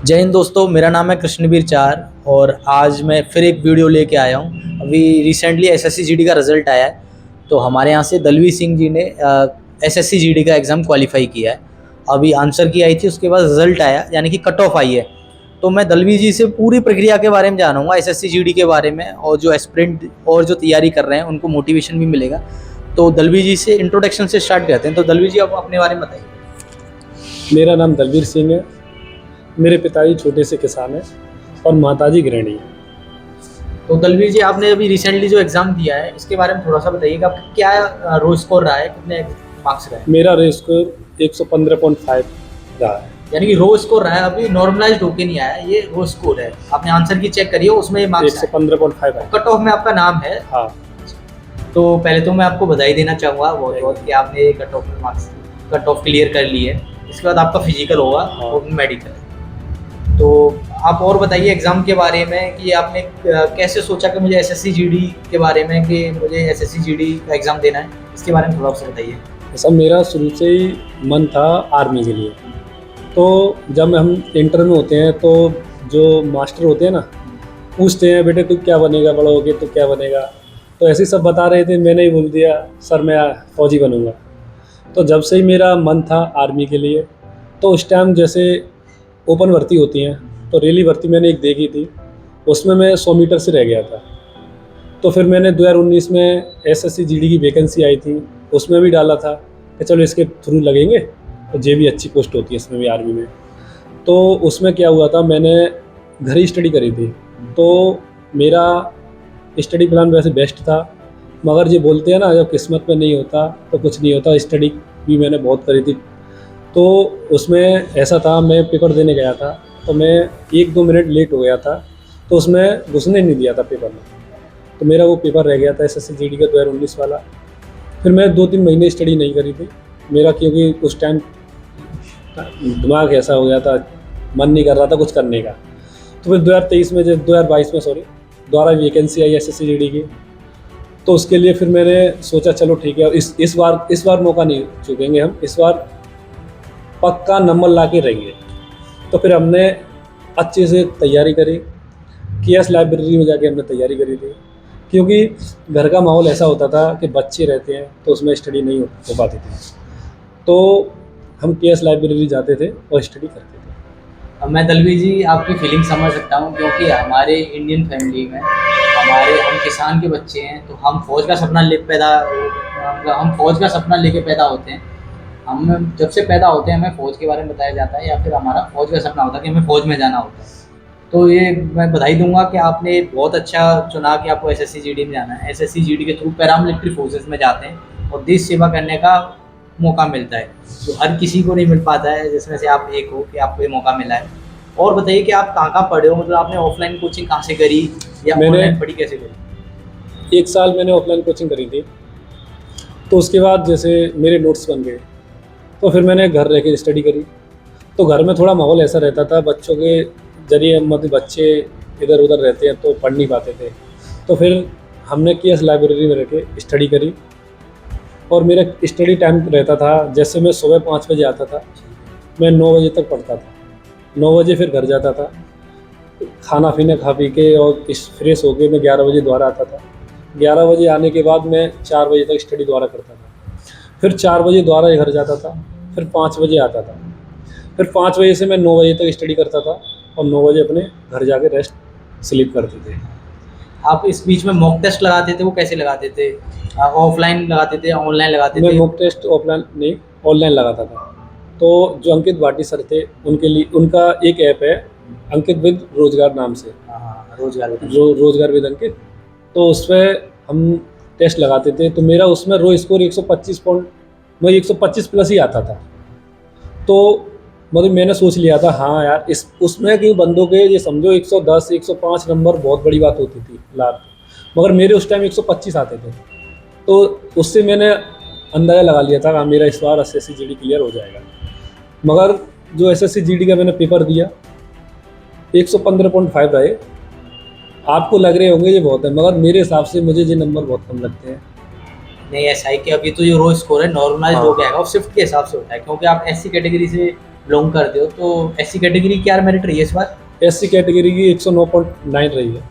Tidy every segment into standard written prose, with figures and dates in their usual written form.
जय हिंद दोस्तों, मेरा नाम है कृष्णवीर चार और आज मैं फिर एक वीडियो लेके आया हूँ। अभी रिसेंटली एसएससी जीडी का रिज़ल्ट आया है। तो हमारे यहाँ से दलवीर सिंह जी ने एसएससी जीडी का एग्ज़ाम क्वालिफाई किया है। अभी आंसर की आई थी, उसके बाद रिज़ल्ट आया यानी कि कट ऑफ आई है। तो मैं दलवीर जी से पूरी प्रक्रिया के बारे में जानूंगा, एसएससी जीडी के बारे में, और जो एस्पिरेंट और जो तैयारी कर रहे हैं उनको मोटिवेशन भी मिलेगा। तो दलवीर जी से इंट्रोडक्शन से स्टार्ट करते हैं। तो दलवीर जी, आप अपने बारे में बताइए। मेरा नाम दलवीर सिंह है। मेरे पिताजी छोटे से किसान हैं और माताजी गृहिणी हैं। तो दलवीर जी, आपने अभी रिसेंटली जो एग्ज़ाम दिया है इसके बारे में थोड़ा सा बताइएगा। आपका क्या रो स्कोर रहा है, कितने मार्क्स रहे हैं? मेरा रे स्कोर 115.5 रहा है। यानी कि रो स्कोर रहा है, अभी नॉर्मलाइज्ड होके नहीं आया, ये रो स्कोर है। आपने आंसर की चेक करी हो, उसमें ये मार्क्स 115.5 है। कट ऑफ में आपका नाम है। हाँ। तो पहले तो मैं आपको बधाई देना चाहूँगा बहुत बहुत कि आपने कट ऑफ में मार्क्स कट ऑफ क्लियर कर ली है। इसके बाद आपका फिजिकल होगा और मेडिकल। तो आप और बताइए एग्ज़ाम के बारे में कि आपने कैसे सोचा कि मुझे एसएससी जीडी के बारे में, कि मुझे एसएससी जीडी का एग्ज़ाम देना है, इसके बारे में थोड़ा सा बताइए। सब मेरा शुरू से ही मन था आर्मी के लिए। तो जब हम इंटर में होते हैं तो जो मास्टर होते हैं ना, पूछते हैं बेटे तू क्या बनेगा, बड़ा हो गया तो क्या बनेगा। तो ऐसे ही सब बता रहे थे, मैंने ही बोल दिया सर मैं फौजी बनूंगा। तो जब से ही मेरा मन था आर्मी के लिए, तो उस टाइम जैसे ओपन भर्ती होती हैं तो रैली भर्ती मैंने एक देखी थी, उसमें मैं 100 मीटर से रह गया था। तो फिर मैंने 2019 में एसएससी जीडी की वैकेंसी आई थी, उसमें भी डाला था कि चलो इसके थ्रू लगेंगे तो ये भी अच्छी पोस्ट होती है इसमें भी, आर्मी में। तो उसमें क्या हुआ था, मैंने घर ही स्टडी करी थी। तो मेरा स्टडी प्लान वैसे बेस्ट था, मगर ये बोलते हैं ना जब किस्मत में नहीं होता तो कुछ नहीं होता। स्टडी भी मैंने बहुत करी थी। तो उसमें ऐसा था, मैं पेपर देने गया था तो मैं 1-2 मिनट लेट हो गया था, तो उसमें घुसने नहीं दिया था पेपर में। तो मेरा वो पेपर रह गया था एसएससी जीडी का 2019 वाला। फिर मैं 2-3 महीने स्टडी नहीं करी थी मेरा, क्योंकि उस टाइम दिमाग ऐसा हो गया था, मन नहीं कर रहा था कुछ करने का। तो फिर 2022 में दोबारा वैकेंसी आई एसएससी जीडी की। तो उसके लिए फिर मैंने सोचा चलो ठीक है, इस बार मौका नहीं चूकेंगे हम, इस बार पक्का नंबर ला के रहेंगे। तो फिर हमने अच्छे से तैयारी करी, केएस लाइब्रेरी में जाके हमने तैयारी करी थी, क्योंकि घर का माहौल ऐसा होता था कि बच्चे रहते हैं तो उसमें स्टडी नहीं हो पाती थी। तो हम केएस लाइब्रेरी जाते थे और स्टडी करते थे। अब मैं दलवीर जी आपकी फीलिंग समझ सकता हूँ, क्योंकि हमारे इंडियन फैमिली में हम किसान के बच्चे हैं, तो हम फौज का सपना लेके पैदा होते हैं। हम जब से पैदा होते हैं हमें फ़ौज के बारे में बताया जाता है, या फिर हमारा फ़ौज का सपना होता है कि हमें फ़ौज में जाना होता है। तो ये मैं बधाई दूंगा कि आपने बहुत अच्छा चुना कि आपको एसएससी जीडी में जाना है। एसएससी जीडी के थ्रू पैरामिलिट्री फोर्सेस में जाते हैं और देश सेवा करने का मौका मिलता है, जो हर किसी को नहीं मिल पाता है, जिसमें से आप एक हो कि आपको ये मौका मिला है। और बताइए कि आप कहाँ पढ़े हो, मतलब आपने ऑफलाइन कोचिंग कहाँ से करी या ऑनलाइन पढ़ी, कैसे करी? 1 साल मैंने ऑफलाइन कोचिंग करी थी। तो उसके बाद जैसे मेरे नोट्स बन गए तो फिर मैंने घर रह के स्टडी करी। तो घर में थोड़ा माहौल ऐसा रहता था, बच्चों के जरिए मतलब बच्चे इधर उधर रहते हैं तो पढ़ नहीं पाते थे। तो फिर हमने केएस लाइब्रेरी में रह के स्टडी करी। और मेरा स्टडी टाइम रहता था, जैसे मैं सुबह 5 बजे आता था, मैं 9 बजे तक पढ़ता था। 9 बजे फिर घर जाता था, खाना पीना खा पी के और फ्रेश होके मैं 11 बजे दोबारा आता था। 11 बजे आने के बाद मैं 4 बजे तक स्टडी दोबारा करता था। फिर 4 बजे दोबारा घर जाता था, फिर 5 बजे आता था। फिर 5 बजे से मैं 9 बजे तक स्टडी करता था और 9 बजे अपने घर जाके रेस्ट स्लीप करते थे। आप इस बीच में मॉक टेस्ट लगाते थे, वो कैसे लगाते थे? ऑफलाइन लगाते थे, ऑनलाइन लगाते थे? मैं मॉक टेस्ट ऑफलाइन नहीं, ऑनलाइन लगाता था। तो जो अंकित भाटी सर थे, उनके लिए उनका एक ऐप है अंकित विद रोजगार नाम से। हाँ, रोजगार रोजगार विद अंकित। तो उस पर हम टेस्ट लगाते थे। तो मेरा उसमें रो स्कोर 125 प्लस ही आता था। तो मतलब मैंने सोच लिया था हाँ यार, इस उसमें कि बंदों के ये समझो 110 105 नंबर बहुत बड़ी बात होती थी लाभ, मगर मेरे उस टाइम 125 आते थे। तो उससे मैंने अंदाज़ा लगा लिया था कि मेरा इस बार एसएससी जीडी क्लियर हो जाएगा। मगर जो एसएससी जीडी का मैंने पेपर दिया 115.5 रहे। आपको लग रहे होंगे ये बहुत है, मगर मेरे हिसाब से मुझे ये नंबर बहुत कम लगते हैं। नहीं, ऐसा है कि अभी तो जो रो स्कोर है नॉर्मलाइज हाँ। हो गया है और शिफ्ट के हिसाब से होता है, क्योंकि आप एससी कैटेगरी से बिलोंग करते हो, तो ऐसी कैटेगरी क्या मेरिट रही है इस बार? SC कैटेगरी की 109.9 रही है।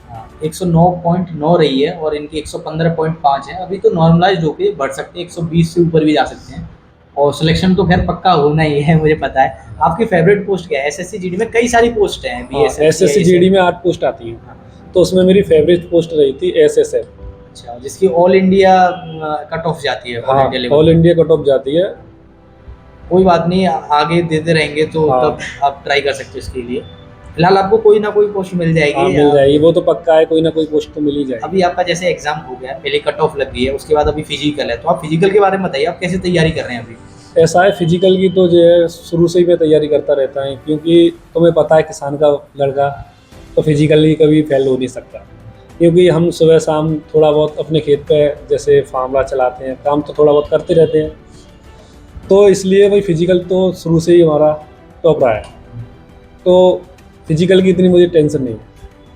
109.9 रही है और इनकी 115.5 है। अभी तो नॉर्मलाइज होके बढ़ सकते हैं, 120 से ऊपर भी जा सकते हैं। और सिलेक्शन तो खैर पक्का होना ही है, मुझे पता है। आपकी फेवरेट पोस्ट क्या है? एसएससी जीडी में कई सारी पोस्ट हैं, हाँ, बीएसएफ, SSC GD में 8 पोस्ट आती है, तो उसमें मेरी फेवरेट पोस्ट रही थी SSF। अच्छा, जिसकी ऑल इंडिया कट ऑफ जाती है, ऑल हाँ, इंडिया लेवल ऑल पे। इंडिया कट ऑफ जाती है। कोई बात नहीं, आगे देते रहेंगे तो हाँ। तब आप ट्राई कर सकते हो इसके लिए। फिलहाल आपको कोई ना कोई पोस्ट मिल हाँ, जाएगी। मिल जाएगी, वो तो पक्का है, कोई ना कोई पोस्ट तो मिल ही जाएगी। अभी आपका जैसे एग्जाम हो गया, पहले कट ऑफ लग गई है, उसके बाद अभी फिजिकल है, तो आप फिजिकल के बारे में बताइए, आप कैसे तैयारी कर रहे हैं अभी? ऐसा है, फिजिकल की तो जो है शुरू से ही मैं तैयारी करता रहता है, क्योंकि तुम्हें पता है किसान का लड़का तो फिजिकली कभी फेल हो नहीं सकता, क्योंकि हम सुबह शाम थोड़ा बहुत अपने खेत पे जैसे फार्मला चलाते हैं, काम तो थोड़ा बहुत करते रहते हैं, तो इसलिए भाई फिजिकल तो शुरू से ही हमारा टॉप रहा है, तो फिजिकल की इतनी मुझे टेंशन नहीं है।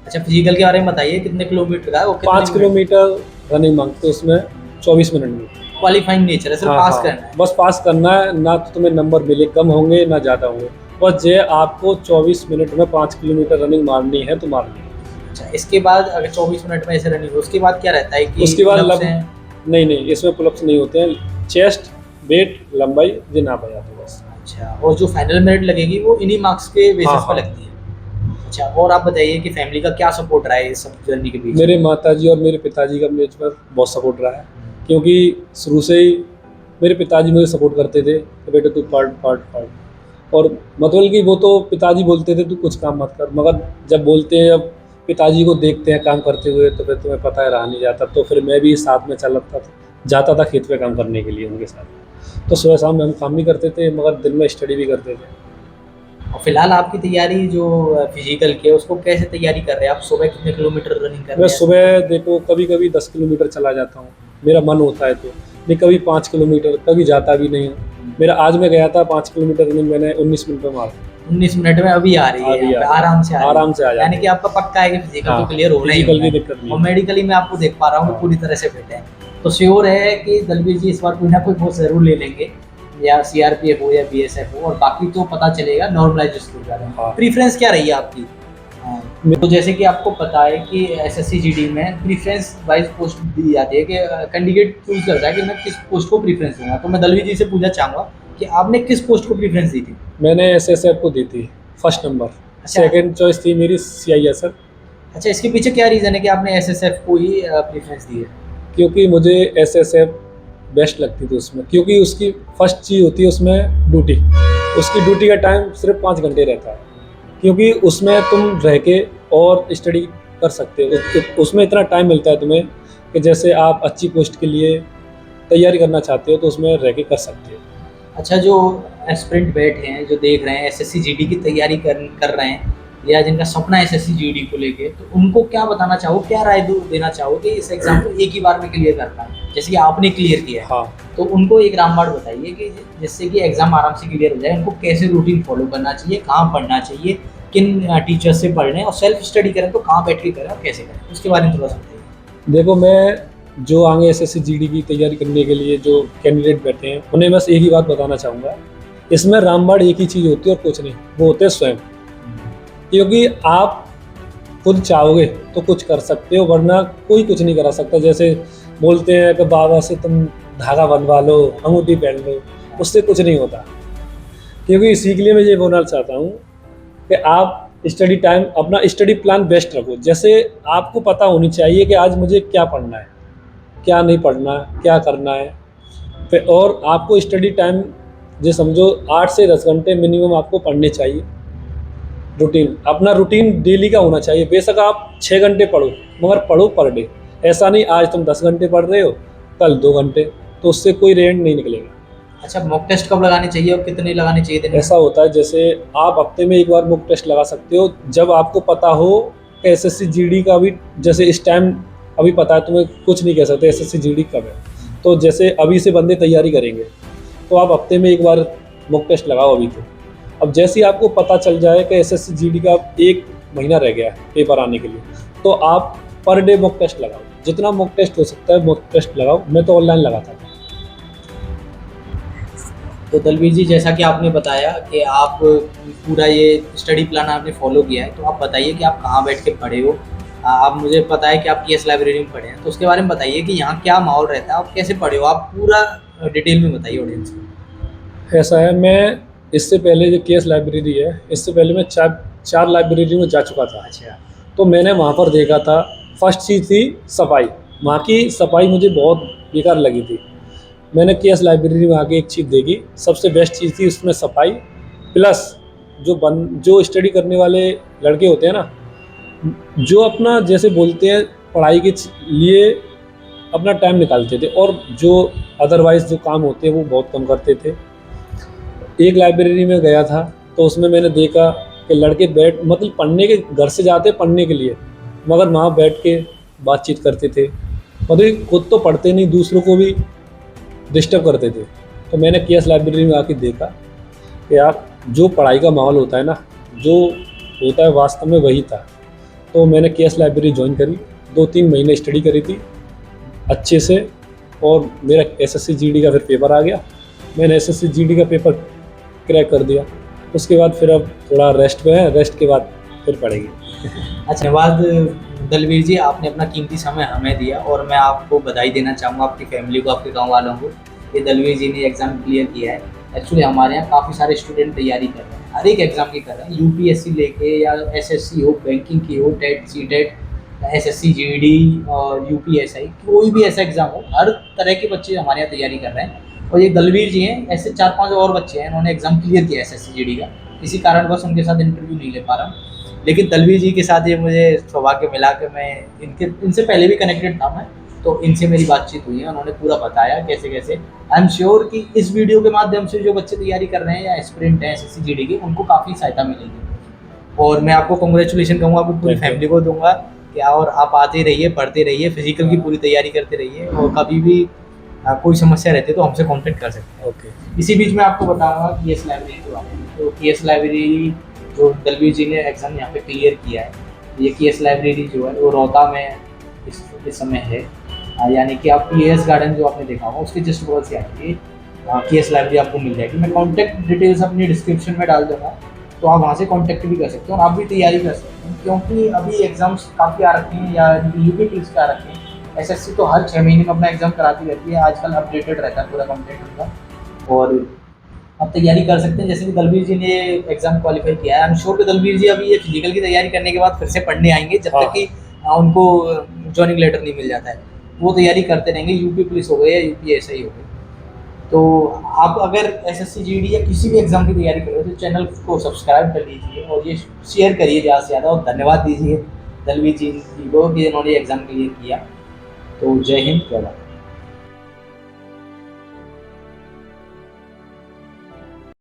अच्छा, फिजिकल के बारे में बताइए, कितने किलोमीटर का है वो? 5 किलोमीटर रनिंग मांगते हैं, उसमें 24 मिनट में। क्वालिफाइंग नेचर है, सिर्फ हाँ, पास हाँ, करना है। बस पास करना है, ना तो तुम्हें नंबर मिले कम होंगे ना ज़्यादा होंगे, बस ये आपको 24 मिनट में 5 किलोमीटर रनिंग मारनी है तो मारनी है। अच्छा, इसके बाद अगर 24 मिनट में ऐसे रनिंग हो, उसके बाद क्या रहता है कि उसके बाद क्लब्स हैं? नहीं, इसमें पुलअप्स नहीं होते हैं, चेस्ट, वेट, लंबाई ये नापा जाता है बस। अच्छा, और जो फाइनल मेरिट लगेगी वो इन्हीं मार्क्स के बेसिस हाँ, पर हाँ। लगती है। अच्छा, और आप बताइए कि फैमिली का क्या सपोर्ट रहा है इस सब जर्नी के बीच? मेरे माताजी और मेरे पिताजी का मेरे पर बहुत सपोर्ट रहा है, क्योंकि शुरू से ही मेरे पिताजी मुझे सपोर्ट करते थे कि बेटे तू पढ़ पढ़ पढ़, और मतलब कि वो तो पिताजी बोलते थे तू कुछ काम मत कर, मगर जब बोलते हैं, जब पिताजी को देखते हैं काम करते हुए, तो फिर तुम्हें पता है रहा नहीं जाता, तो फिर मैं भी साथ में जाता था खेत पे काम करने के लिए उनके साथ, तो सुबह शाम में हम काम भी करते थे, मगर दिन में स्टडी भी करते थे। और फिलहाल आपकी तैयारी जो फिजिकल की है, उसको कैसे तैयारी कर रहे हैं आप? सुबह कितने किलोमीटर रनिंग कर मैं रहे हैं? सुबह देखो कभी कभी 10 किलोमीटर चला जाता हूँ, मेरा मन होता है तो, नहीं कभी 5 किलोमीटर, कभी जाता भी नहीं हूँ। मेरा आज मैं गया था 5 किलोमीटर रनिंग, मैंने 19 मिनट में मारा। 19 मिनट में अभी आ रही है, अभी यहाँ पे आ रही है। आराम से आ रही है। आराम से आ जाती यानी कि है। आपका पक्का है कि फिजिकल हाँ, तो क्लियर होना ही फिजिकल होना की है। दिक्कत नहीं और है। मेडिकली मैं आपको देख पा रहा हूँ कि हाँ। पूरी तरह से फिट है, तो श्योर है कि दलबीर जी इस बार कोई ना कोई पोस्ट जरूर ले लेंगे, या सीआरपीएफ हो या बीएसएफ हो, और बाकी तो पता चलेगा नॉर्मलाइज स्कूल का। हाँ। प्रीफरेंस क्या रही है आपकी? तो जैसे कि आपको पता है कि एसएससी जीडी में प्रीफरेंस वाइज पोस्ट दी जाती है, कि कैंडिडेट चूज करता है कि मैं किस पोस्ट को प्रीफरेंस दूंगा। तो मैं दलवीर जी से पूछना चाहूँगा कि आपने किस पोस्ट को प्रीफरेंस दी थी? मैंने SSF को दी थी फर्स्ट नंबर, अच्छा। सेकंड चॉइस थी मेरी CISF, अच्छा, इसके पीछे क्या रीज़न है कि आपने एसएसएफ को ही प्रीफरेंस दी है? क्योंकि मुझे SSF बेस्ट लगती थी उसमें, क्योंकि उसकी फर्स्ट चीज़ होती है उसमें ड्यूटी, उसकी ड्यूटी का टाइम सिर्फ 5 घंटे रहता है, क्योंकि उसमें तुम रह के और स्टडी कर सकते हो, उसमें इतना टाइम मिलता है तुम्हें कि जैसे आप अच्छी पोस्ट के लिए तैयारी करना चाहते हो तो उसमें रह के कर सकते हो। अच्छा, जो एस्पिरेंट बैठे हैं, जो देख रहे हैं एसएससी जीडी की तैयारी कर रहे हैं, या जिनका सपना है एसएससी जीडी को लेके, तो उनको क्या बताना चाहो, क्या राय देना चाहो कि इस एग्जाम को एक ही बार में क्लियर कर पाए, जैसे कि आपने क्लियर किया है? हाँ, तो उनको एक रामबाण बताइए कि जिससे कि एग्जाम आराम से क्लियर हो जाए, उनको कैसे रूटीन फॉलो करना चाहिए, कहाँ पढ़ना चाहिए, किन टीचर्स से पढ़ लें, और सेल्फ स्टडी करें तो कहाँ बैठ के करें और कैसे करें, उसके बारे में थोड़ा सा बताइए। देखो मैं जो आगे SSC GD की तैयारी करने के लिए जो कैंडिडेट बैठे हैं उन्हें बस एक ही बात बताना चाहूँगा, इसमें रामबाण एक ही चीज़ होती है और कुछ नहीं, वो होते हैं स्वयं, क्योंकि आप खुद चाहोगे तो कुछ कर सकते हो, वरना कोई कुछ नहीं करा सकता। जैसे बोलते हैं कि बाबा से तुम धागा बनवा लो, अंगूठी पहन लो, उससे कुछ नहीं होता, क्योंकि इसी के लिए मैं ये बोलना चाहता हूँ कि आप स्टडी टाइम अपना स्टडी प्लान बेस्ट रखो। जैसे आपको पता होनी चाहिए कि आज मुझे क्या पढ़ना है, क्या नहीं पढ़ना है, क्या करना है, फिर और आपको स्टडी टाइम जो समझो 8 से 10 घंटे मिनिमम आपको पढ़ने चाहिए। रूटीन अपना रूटीन डेली का होना चाहिए, बेशक आप 6 घंटे पढ़ो, मगर पढ़ो पर डे। ऐसा नहीं आज तुम 10 घंटे पढ़ रहे हो कल 2 घंटे, तो उससे कोई रेंट नहीं निकलेगा। अच्छा, मॉक टेस्ट कब लगाने चाहिए और कितने लगाने चाहिए दिन में? ऐसा होता है जैसे आप हफ्ते में एक बार मॉक टेस्ट लगा सकते हो, जब आपको पता हो कि SSC GD का भी, जैसे इस टाइम अभी पता है तुम्हें कुछ नहीं कह सकते SSC GD कब है, तो जैसे अभी से बंदे तैयारी करेंगे तो आप हफ्ते में एक बार मॉक टेस्ट लगाओ अभी तो। अब जैसे ही आपको पता चल जाए कि SSC GD का 1 महीना रह गया है पेपर आने के लिए, तो आप पर डे मॉक टेस्ट लगाओ, जितना मॉक टेस्ट हो सकता है मॉक टेस्ट लगाओ। मैं तो ऑनलाइन लगाता था। तो दलवीर जी, जैसा कि आपने बताया कि आप पूरा ये स्टडी प्लान आपने फॉलो किया है, तो आप बताइए कि आप कहाँ बैठ के पढ़े हो। आप, मुझे पता है कि आप केएस लाइब्रेरी में पढ़े हैं, तो उसके बारे में बताइए कि यहाँ क्या माहौल रहता है, आप कैसे पढ़े हो, आप पूरा डिटेल में बताइए ऑडियंस को। ऐसा है, मैं इससे पहले जो केएस लाइब्रेरी है, इससे पहले मैं चार लाइब्रेरी में जा चुका था। अच्छा। तो मैंने वहाँ पर देखा था, फर्स्ट चीज़ थी सफाई। वहाँ की सफाई मुझे बहुत बेकार लगी थी। मैंने केएस लाइब्रेरी में आके एक चीज़ देखी, सबसे बेस्ट चीज़ थी उसमें सफाई, प्लस जो स्टडी करने वाले लड़के होते हैं ना, जो अपना जैसे बोलते हैं पढ़ाई के लिए अपना टाइम निकालते थे, और जो अदरवाइज जो काम होते हैं वो बहुत कम करते थे। एक लाइब्रेरी में गया था, तो उसमें मैंने देखा कि लड़के बैठ मतलब पढ़ने के घर से जाते पढ़ने के लिए, मगर वहाँ बैठ के बातचीत करते थे, मतलब खुद तो पढ़ते नहीं, दूसरों को भी डिस्टर्ब करते थे। तो मैंने केएस लाइब्रेरी में आके देखा कि यार जो पढ़ाई का माहौल होता है ना, जो होता है वास्तव में वही था। तो मैंने केएस लाइब्रेरी ज्वाइन करी, 2-3 महीने स्टडी करी थी अच्छे से, और मेरा एसएससी जीडी का फिर पेपर आ गया। मैंने एसएससी जीडी का पेपर क्रैक कर दिया। उसके बाद फिर अब थोड़ा रेस्ट में है, रेस्ट के बाद फिर पढ़ेंगे। अच्छा, धन्यवाद दलवीर जी, आपने अपना कीमती समय हमें दिया, और मैं आपको बधाई देना चाहूँगा, आपकी फैमिली को, आपके गांव वालों को, कि दलवीर जी ने एग्ज़ाम क्लियर किया है। एक्चुअली हमारे यहाँ काफ़ी सारे स्टूडेंट तैयारी कर रहे हैं, हर एक एग्ज़ाम की कर रहे हैं, यूपीएससी लेके या एसएससी हो, बैंकिंग की हो, टेट, सीटेट, एसएससी जीडी और यूपीएसआई, कोई भी ऐसा एग्ज़ाम हो, हर तरह के बच्चे हमारे यहाँ तैयारी कर रहे हैं। और ये दलवीर जी हैं, ऐसे 4-5 और बच्चे हैं, इन्होंने एग्ज़ाम क्लियर किया एसएससी जीडी का, किसी कारणवश उनके साथ इंटरव्यू नहीं ले पा रहा हूँ। लेकिन दलवीर जी के साथ ये मुझे सौभाग्य मिला कि मैं इनसे पहले भी कनेक्टेड था मैं, तो इनसे मेरी बातचीत हुई है, उन्होंने पूरा बताया कैसे कैसे। आई एम श्योर कि इस वीडियो के माध्यम से जो बच्चे तैयारी कर रहे हैं या एस्पिरेंट हैं एसएससी जीडी की, उनको काफ़ी सहायता मिलेगी। और मैं आपको कॉन्ग्रेचुलेशन कहूँगा, आपकी पूरी फैमिली को दूंगा कि और आप आते रहिए, पढ़ते रहिए, फिजिकल की पूरी तैयारी करते रहिए, और कभी भी कोई समस्या रहती है तो हमसे कॉन्टेक्ट कर सकते हैं। ओके। इसी बीच में आपको बताऊँगा केएस लाइब्रेरी के बारे में। तो केएस लाइब्रेरी जो दलवीर जी ने एग्ज़ाम यहाँ पे क्लियर किया है, ये केएस लाइब्रेरी जो है वो रोहता में इस समय है। यानी कि आप केएस गार्डन जो आपने देखा होगा उसके जस्ट बगल से आएंगे, केएस लाइब्रेरी आपको मिल जाएगी। मैं कॉन्टैक्ट डिटेल्स अपनी डिस्क्रिप्शन में डाल दूँगा, तो आप वहाँ से कॉन्टैक्ट भी कर सकते हो और आप भी तैयारी कर सकते हैं, क्योंकि अभी एग्ज़ाम्स काफ़ी आ रखे हैं, या यूपी पुलिस के आ रखे हैं। एसएससी तो हर 6 महीने में अपना एग्ज़ाम कराती रहती है, आजकल अपडेटेड रहता है पूरा कंटेंट उनका, और आप तैयारी कर सकते हैं। जैसे कि दलवीर जी ने एग्ज़ाम क्वालिफाई किया है, आई एम श्योर कि दलवीर जी अभी ये फिजिकल की तैयारी करने के बाद फिर से पढ़ने आएंगे, जब तक कि उनको जॉइनिंग लेटर नहीं मिल जाता है, वो तैयारी करते रहेंगे, यूपी पुलिस हो गई या यूपीएसआई हो गई। तो आप अगर एसएससी जीडी या किसी भी एग्ज़ाम की तैयारी कर रहे हो तो चैनल को सब्सक्राइब कर लीजिए और ये शेयर करिए ज़्यादा से ज़्यादा, और धन्यवाद दीजिए दलवीर जी को कि इन्होंने एग्ज़ाम क्लियर किया। तो जय हिंद, जय भारत।